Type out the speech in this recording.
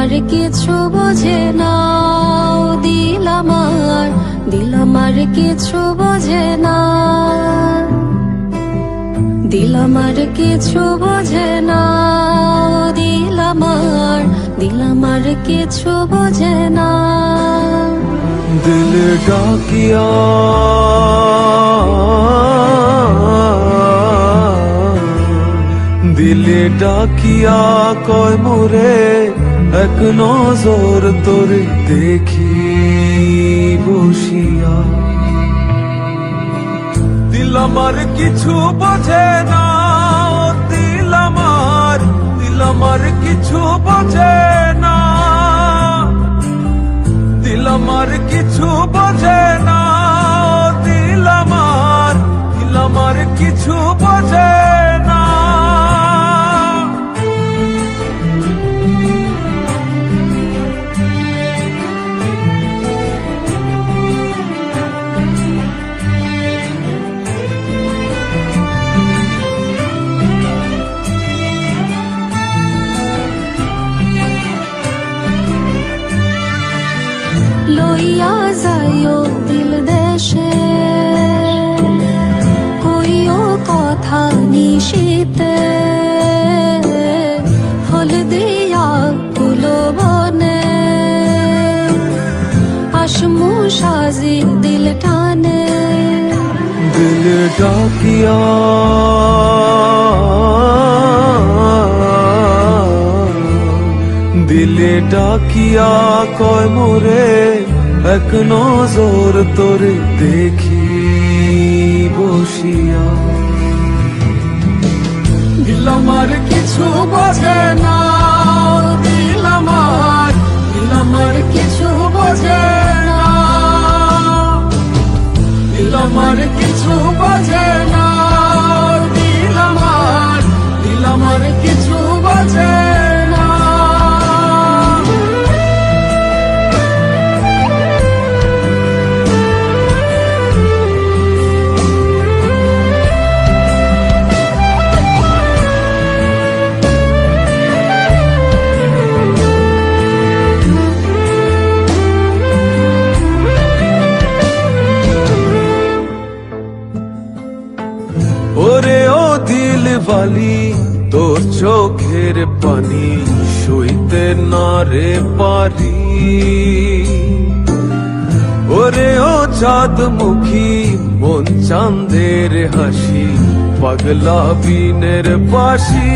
আর কিছু বোঝে না, দিলাম আর কিছু বোঝে না, দিলাম আর কিছু বোঝে না, দিলাম আর কিছু বোঝে না। দিল ডাকিয়া দিলে ডাকিয়া কয় মোরে এক নজর তোরে দেখি বসিয়া। দিলাম আর কিছু বোঝে না, দিলাম আর কিছু বোঝে না, দিলাম আর কিছু বোঝে না, দিলাম আর কিছু বোঝে না। লইয়া যাইও দিল দেশে, কইও কথা নিশীতে, ফল দিয়া ফুলো বনে, আসমু সাজি দিল টানে। দিল ডাকিয়া দিলে ডাকিয়া কয় মোরে এক নজর তোরে দেখি বসিয়া। দিলাম আর কিছু বোঝে না, দিলাম আর কিছু বোঝে না, দিলাম আর কিছু বোঝে না, দিলাম আর কিছু বোঝে না। ওরে ও দিল বালি তোর চোখের পানি সইতে না রে পারি। ওরে ও চাঁদ মুখী মন চাঁদের হাসি পাগলা বিনের বাসি।